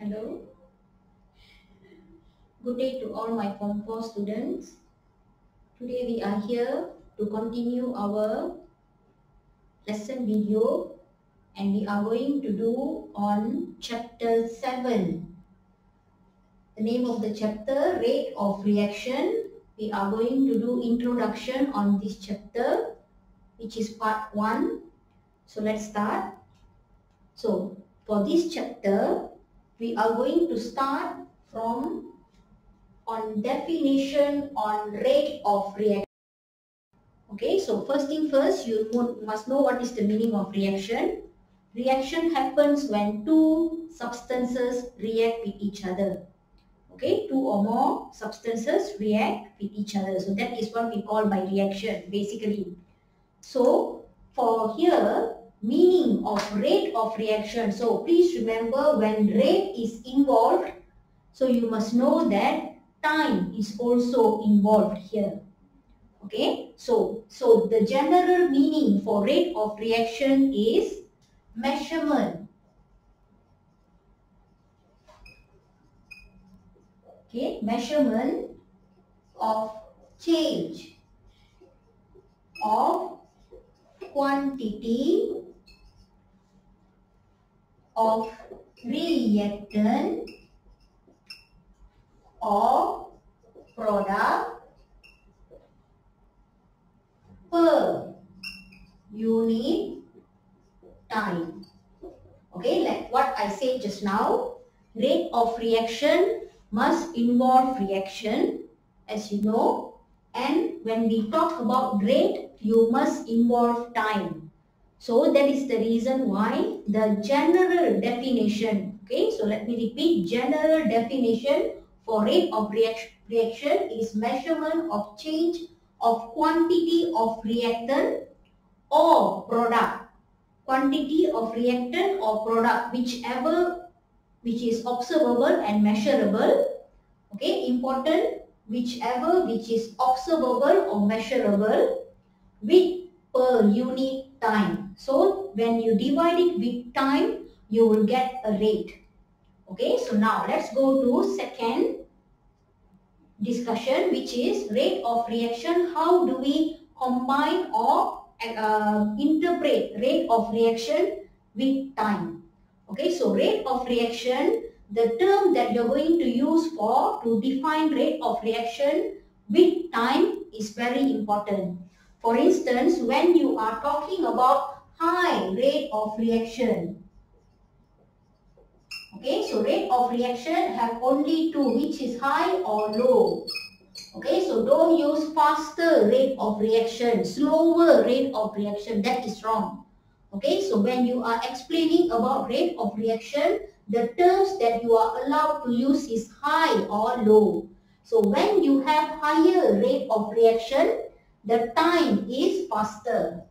Hello, good day to all my Form 4 students. Today we are here to continue our lesson video and we are going to do on chapter 7. The name of the chapter, Rate of Reaction. We are going to do introduction on this chapter, which is part 1. So let's start. So for this chapter, we are going to start from on definition on rate of reaction. Okay, so first thing first, you must know what is the meaning of reaction. Reaction happens when two substances react with each other. Okay, two or more substances react with each other. So that is what we call by reaction basically. So for here, meaning of rate of reaction. So please remember when rate is involved, so you must know that time is also involved here. Okay, so the general meaning for rate of reaction is measurement. Okay, measurement of change of quantity of reactant or product per unit time. Okay, like what I said just now, rate of reaction must involve reaction, as you know, and when we talk about rate, you must involve time. So that is the reason why the general definition, okay, so let me repeat, general definition for rate of reaction is measurement of change of quantity of reactant or product. Quantity of reactant or product, whichever which is observable and measurable. Okay, important, whichever which is observable or measurable with per unit time. So when you divide it with time, you will get a rate. Okay, so now let's go to second discussion, which is rate of reaction. How do we combine or interpret rate of reaction with time? Okay, so rate of reaction, the term that you're going to use for to define rate of reaction with time is very important. For instance, when you are talking about high rate of reaction, okay, so rate of reaction have only two, which is high or low. Okay, so don't use faster rate of reaction, slower rate of reaction, that is wrong. Okay, so when you are explaining about rate of reaction, the terms that you are allowed to use is high or low. So when you have higher rate of reaction, the time is faster.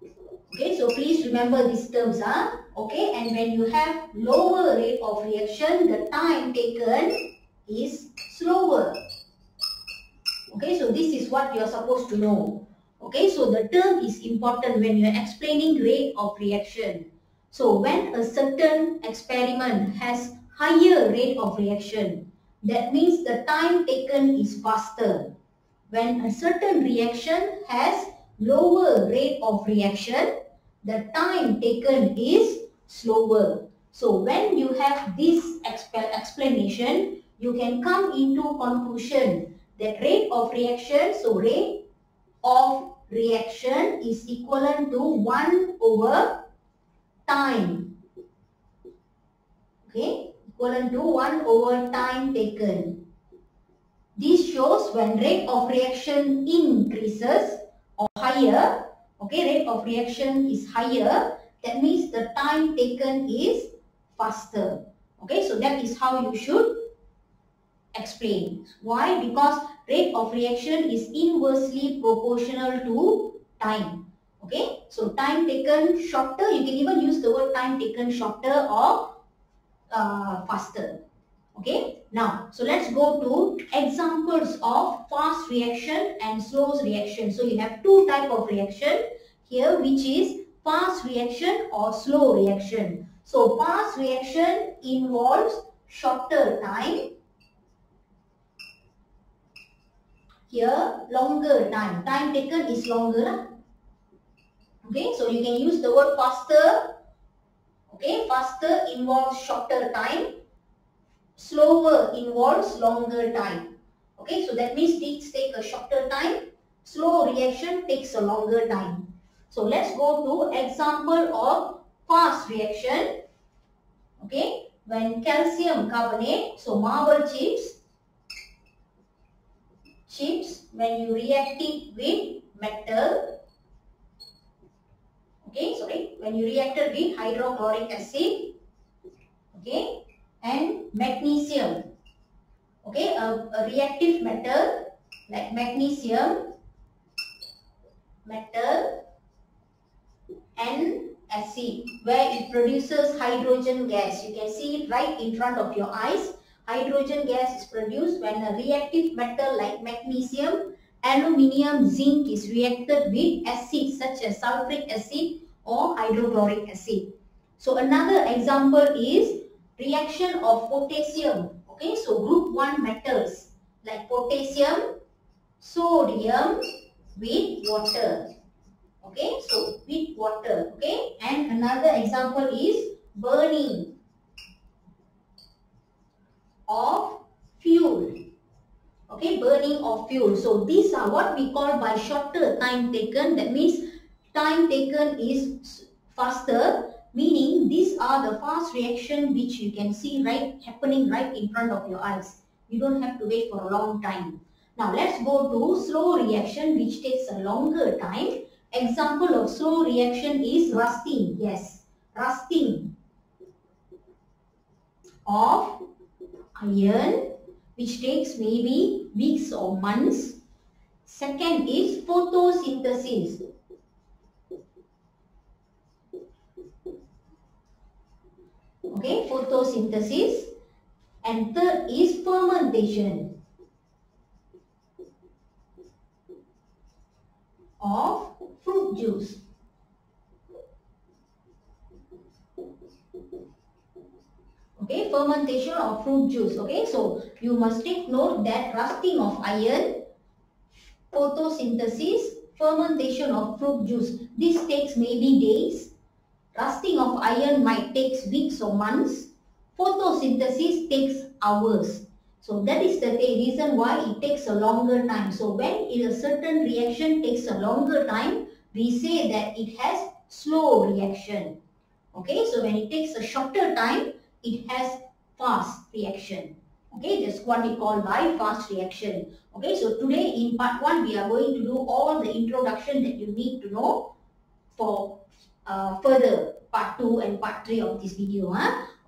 Okay, so please remember these terms. Okay, and when you have lower rate of reaction, the time taken is slower. Okay, so this is what you are supposed to know. Okay, so the term is important when you are explaining rate of reaction. So when a certain experiment has higher rate of reaction, that means the time taken is faster. When a certain reaction has lower rate of reaction, the time taken is slower. So when you have this explanation, you can come into conclusion that rate of reaction, so rate of reaction is equivalent to 1 over time. Okay, equivalent to 1 over time taken. This shows when rate of reaction increases or higher, okay, rate of reaction is higher, that means the time taken is faster. Okay, so that is how you should explain. Why? Because rate of reaction is inversely proportional to time. Okay, so time taken shorter, you can even use the word time taken shorter or faster. Okay, now so let's go to examples of fast reaction and slow reaction. So you have two type of reaction here, which is fast reaction or slow reaction. So fast reaction involves shorter time. Here longer time. Time taken is longer. Okay, so you can use the word faster. Okay, faster involves shorter time. Slower involves longer time. Okay, so that means these take a shorter time. Slow reaction takes a longer time. So let's go to example of fast reaction. Okay, when calcium carbonate, so marble chips, when you react it with metal, okay, sorry, when you reacted with hydrochloric acid, okay, and magnesium, okay, a reactive metal like magnesium, metal and acid, where it produces hydrogen gas. You can see it right in front of your eyes. Hydrogen gas is produced when a reactive metal like magnesium, aluminium, zinc is reacted with acid such as sulfuric acid or hydrochloric acid. So another example is reaction of potassium. Okay, so group 1 metals like potassium, sodium with water. Okay, so with water. Okay, and another example is burning of fuel. Okay, burning of fuel. So these are what we call by shorter time taken. That means time taken is faster, meaning these are the fast reaction which you can see right happening right in front of your eyes. You don't have to wait for a long time. Now let's go to slow reaction which takes a longer time. Example of slow reaction is rusting. Yes, rusting of iron, which takes maybe weeks or months. Second is photosynthesis. Okay, photosynthesis. And third is fermentation of fruit juice. Okay, fermentation of fruit juice. Okay, so you must take note that rusting of iron, photosynthesis, fermentation of fruit juice. This takes maybe days. Rusting of iron might take weeks or months. Photosynthesis takes hours. So that is the reason why it takes a longer time. So when a certain reaction takes a longer time, we say that it has slow reaction. Okay, so when it takes a shorter time, it has fast reaction. Okay, that's what we call by fast reaction. Okay, so today in part 1, we are going to do all the introduction that you need to know for further part 2 and part 3 of this video.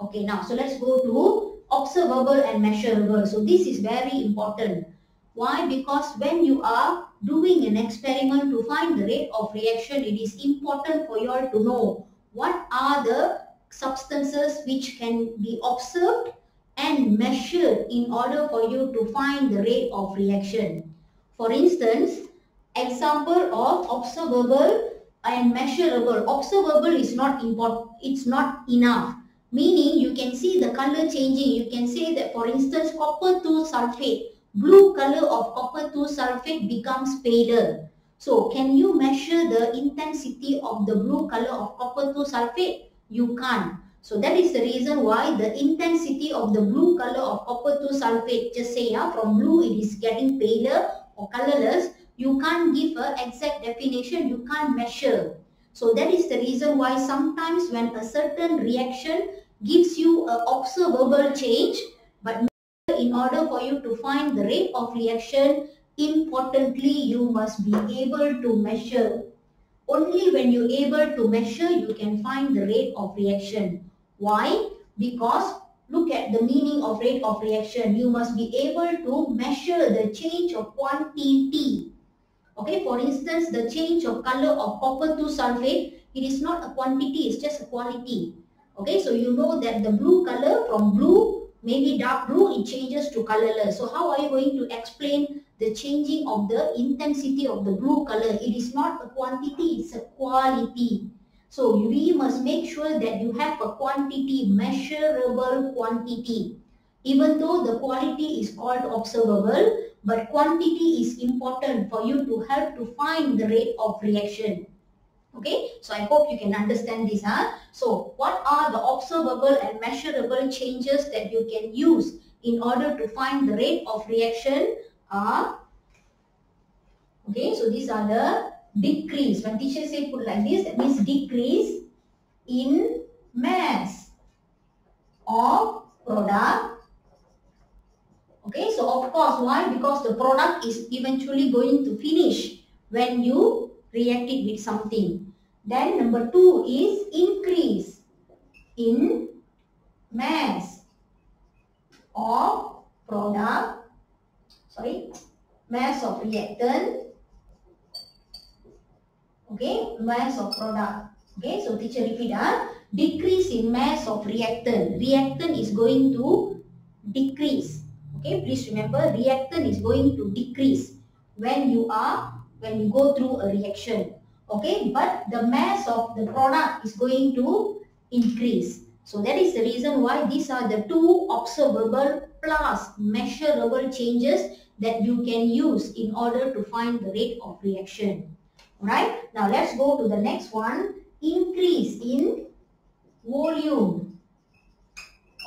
Okay, now so let's go to observable and measurable. So this is very important. Why? Because when you are doing an experiment to find the rate of reaction, it is important for you all to know what are the substances which can be observed and measured in order for you to find the rate of reaction. For instance, example of observable and measurable. Observable is not important, it's not enough. Meaning you can see the color changing. You can say that, for instance, copper 2 sulfate, blue color of copper 2 sulfate becomes paler. So can you measure the intensity of the blue color of copper 2 sulfate? You can't. So that is the reason why the intensity of the blue color of copper 2 sulfate, just say from blue it is getting paler or colorless, you can't give an exact definition, you can't measure. So that is the reason why sometimes when a certain reaction gives you an observable change, but in order for you to find the rate of reaction, importantly you must be able to measure. Only when you're able to measure, you can find the rate of reaction. Why? Because look at the meaning of rate of reaction. You must be able to measure the change of quantity. Okay, for instance, the change of color of copper 2 sulfate, it is not a quantity, it's just a quality. Okay, so you know that the blue color from blue, maybe dark blue, it changes to colorless. So how are you going to explain the changing of the intensity of the blue color? It is not a quantity, it's a quality. So we must make sure that you have a quantity, measurable quantity. Even though the quality is called observable, but quantity is important for you to help to find the rate of reaction. Okay, so I hope you can understand this. So what are the observable and measurable changes that you can use in order to find the rate of reaction are, okay, so these are the decrease. When teacher say put like this, that means decrease in mass of product. Okay, so of course, why? Because the product is eventually going to finish when you react it with something. Then number 2 is increase in mass of product, mass of reactant. Okay, mass of product. Okay, so teacher repeat, decrease in mass of reactant. Reactant is going to decrease. Okay, please remember, reactant is going to decrease when you go through a reaction. Okay, but the mass of the product is going to increase. So that is the reason why these are the two observable plus measurable changes that you can use in order to find the rate of reaction. Alright, now let's go to the next one. Increase in volume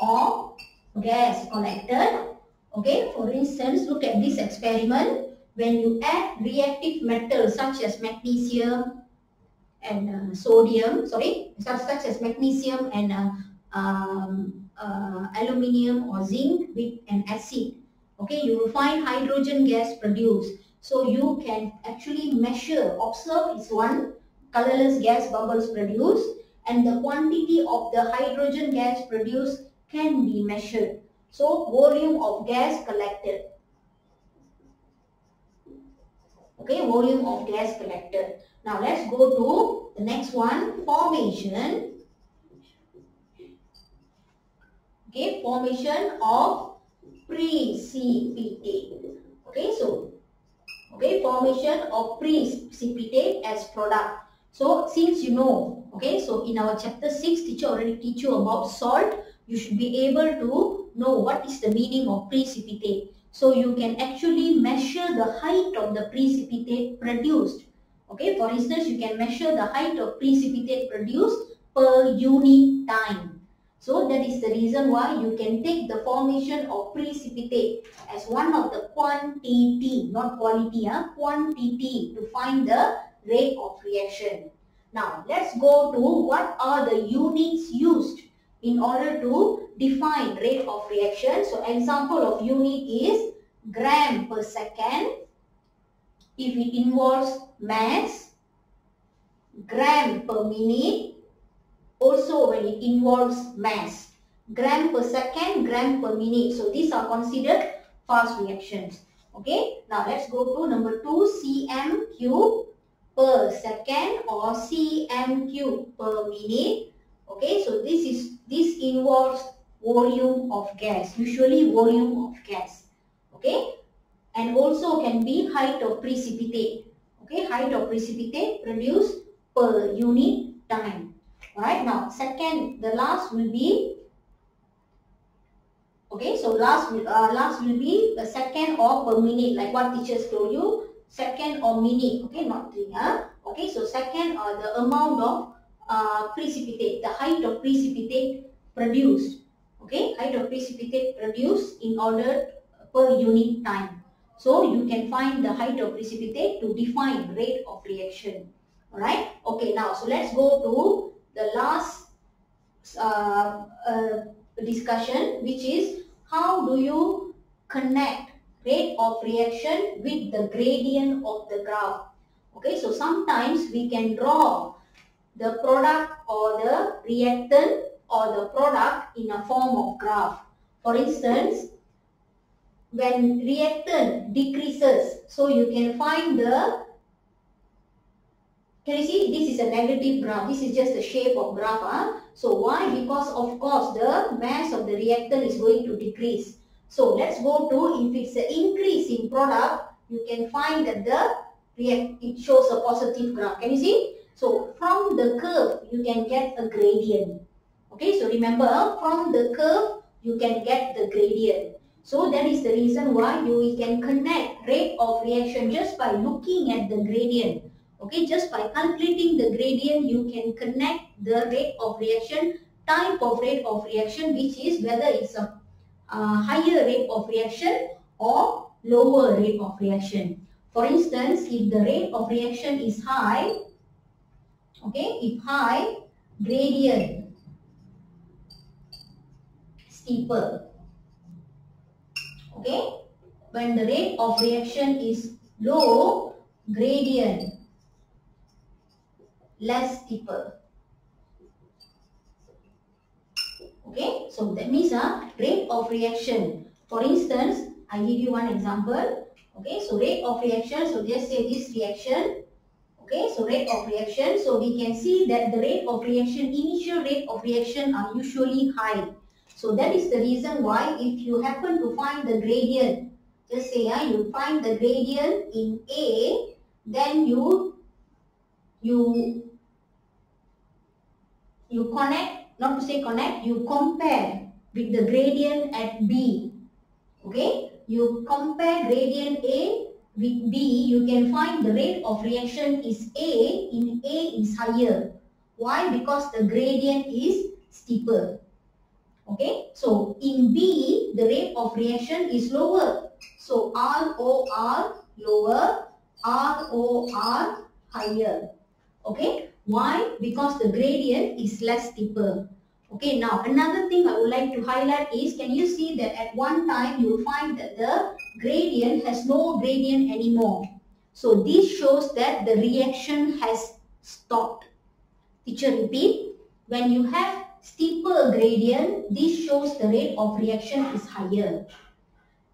of gas collected. Okay, for instance, look at this experiment. When you add reactive metals such as magnesium and such as magnesium and aluminium or zinc with an acid, okay, you will find hydrogen gas produced. So you can actually measure, observe is one, colorless gas bubbles produced, and the quantity of the hydrogen gas produced can be measured. So volume of gas collected. Okay, volume of gas collected. Now let's go to the next one, formation. Okay, formation of precipitate. Okay, so formation of precipitate as product. So since you know, okay, so in our chapter 6, teacher already teach you about salt. You should be able to know what is the meaning of precipitate. So you can actually measure the height of the precipitate produced. Okay, for instance, you can measure the height of precipitate produced per unit time. So that is the reason why you can take the formation of precipitate as one of the quantity, not quality, quantity to find the rate of reaction. Now let's go to what are the units used in order to define rate of reaction. So example of unit is gram per second if it involves mass, gram per minute also when it involves mass, gram per second, gram per minute. So these are considered fast reactions. Okay, now let's go to number 2, cm cube per second or cm cube per minute. Okay, so this involves volume of gas, usually volume of gas. Okay, and also can be height of precipitate. Okay, height of precipitate produced per unit time. Alright, now the last will be, okay, so last will be the second or per minute, like what teachers told you, second or minute. Okay, not 3. Okay, so second or the amount of precipitate, the height of precipitate produced. Okay, height of precipitate produced in order per unit time. So you can find the height of precipitate to define rate of reaction. Alright, okay, now so let's go to the last discussion, which is how do you connect rate of reaction with the gradient of the graph. Okay, so sometimes we can draw the product or the reactant or the product in a form of graph. For instance, when reactant decreases, so you can find the, can you see, this is a negative graph. This is just the shape of graph. So why? Because of course the mass of the reactant is going to decrease. So let's go to, if it's an increase in product, you can find that it shows a positive graph. Can you see? So from the curve, you can get a gradient. Okay, so remember, from the curve, you can get the gradient. So that is the reason why we can connect rate of reaction just by looking at the gradient. Okay, just by calculating the gradient, you can connect the rate of reaction, type of rate of reaction, which is whether it's a higher rate of reaction or lower rate of reaction. For instance, if the rate of reaction is high, okay, if high, gradient steeper. Okay, when the rate of reaction is low, gradient less steeper. Okay, so that means rate of reaction. For instance, I give you one example. Okay, so rate of reaction, so just say this reaction. Okay, so rate of reaction, so we can see that the rate of reaction, initial rate of reaction are usually high. So that is the reason why if you happen to find the gradient, just say you find the gradient in A, then you connect, not to say connect, you compare with the gradient at B. Okay, you compare gradient A with B, you can find the rate of reaction is A, in A is higher. Why? Because the gradient is steeper. Okay, so in B, the rate of reaction is lower. So ROR lower, ROR higher. Okay, why? Because the gradient is less steeper. Okay, now another thing I would like to highlight is, can you see that at one time you will find that the gradient has no gradient anymore. So this shows that the reaction has stopped. Teacher repeat, when you have steeper gradient, this shows the rate of reaction is higher.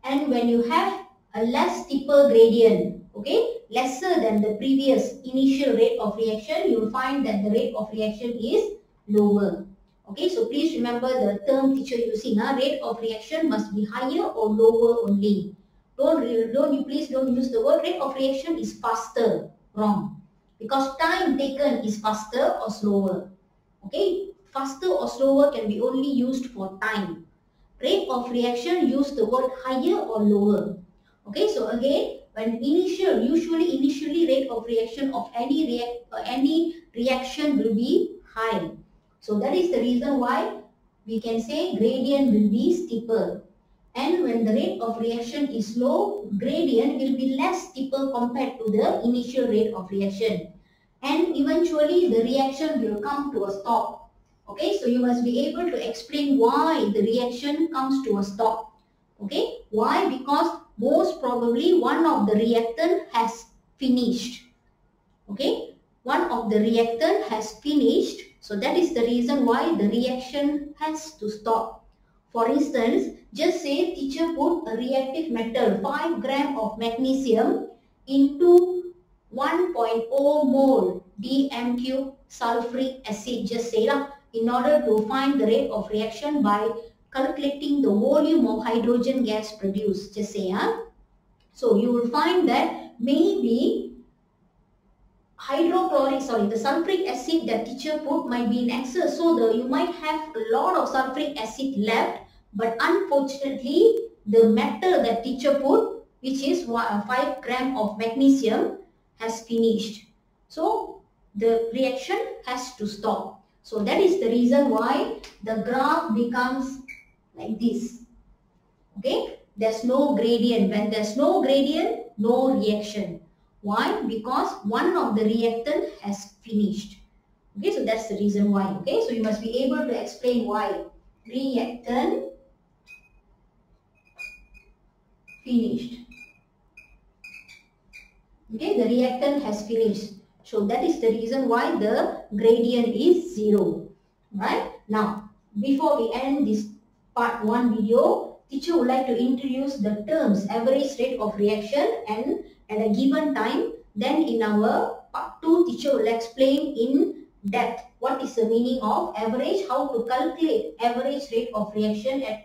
And when you have a less steeper gradient, okay, lesser than the previous initial rate of reaction, you will find that the rate of reaction is lower. Okay, so please remember the term teacher using, rate of reaction must be higher or lower only. Please don't use the word rate of reaction is faster. Wrong. Because time taken is faster or slower. Okay, faster or slower can be only used for time. Rate of reaction, use the word higher or lower. Okay, so again, when usually rate of reaction of any reaction will be high. So that is the reason why we can say gradient will be steeper. And when the rate of reaction is low, gradient will be less steeper compared to the initial rate of reaction. And eventually the reaction will come to a stop. Okay, so you must be able to explain why the reaction comes to a stop. Okay, why? Because most probably one of the reactant has finished. Okay, one of the reactant has finished. So that is the reason why the reaction has to stop. For instance, just say teacher put a reactive metal 5 gram of magnesium into 1.0 mole DMQ sulfuric acid. Just say in order to find the rate of reaction by calculating the volume of hydrogen gas produced. Just say so you will find that maybe the sulfuric acid that teacher put might be in excess. So you might have a lot of sulfuric acid left, but unfortunately the metal that teacher put, which is 5 gram of magnesium, has finished. So the reaction has to stop. So that is the reason why the graph becomes like this. Okay, there's no gradient. When there's no gradient, no reaction. Why? Because one of the reactant has finished. Okay, so that's the reason why. Okay, so you must be able to explain why. Reactant finished. Okay, the reactant has finished. So that is the reason why the gradient is 0. Right? Now, before we end this part 1 video, teacher would like to introduce the terms average rate of reaction and at a given time. Then in our part 2, teacher will explain in depth what is the meaning of average, how to calculate average rate of reaction at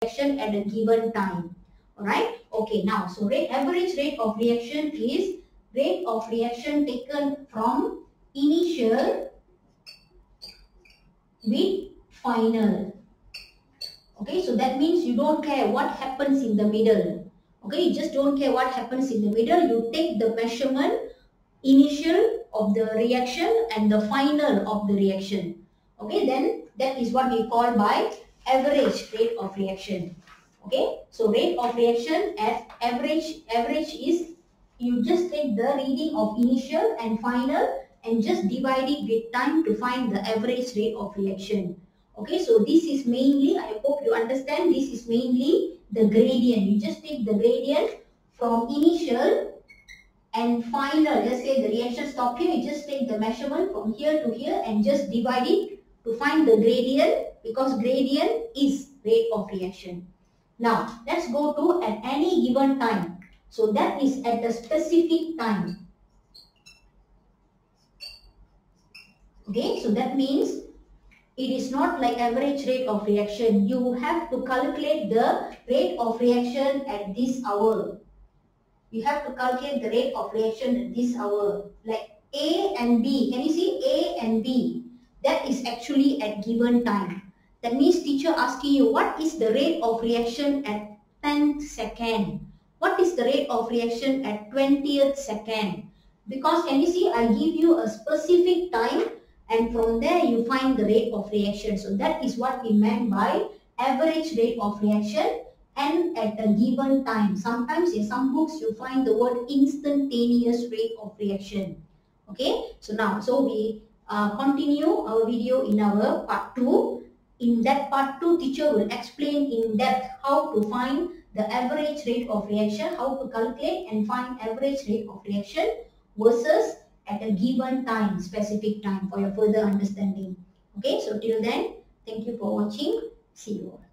a given time. Alright, okay, now so average rate of reaction is rate of reaction taken from initial with final. Okay, so that means you don't care what happens in the middle. Okay, you just don't care what happens in the middle. You take the measurement initial of the reaction and the final of the reaction. Okay, then that is what we call by average rate of reaction. Okay, so rate of reaction at average is you just take the reading of initial and final and just divide it with time to find the average rate of reaction. Okay, so this is mainly, I hope you understand, this is mainly the gradient. You just take the gradient from initial and final. Let's say the reaction stop here, you just take the measurement from here to here and just divide it to find the gradient, because gradient is rate of reaction. Now, let's go to at any given time. So that is at a specific time. Okay, so that means it is not like average rate of reaction. You have to calculate the rate of reaction at this hour. You have to calculate the rate of reaction at this hour. Like A and B. Can you see A and B? That is actually at given time. That means teacher asking you what is the rate of reaction at 10th second? What is the rate of reaction at 20th second? Because can you see I give you a specific time and from there you find the rate of reaction. So that is what we meant by average rate of reaction and at a given time. Sometimes in some books you find the word instantaneous rate of reaction. Okay, so now we continue our video in our part 2. In that part 2, teacher will explain in depth how to find the average rate of reaction, how to calculate and find average rate of reaction versus at a given time, specific time, for your further understanding. Okay, so till then, thank you for watching. See you all.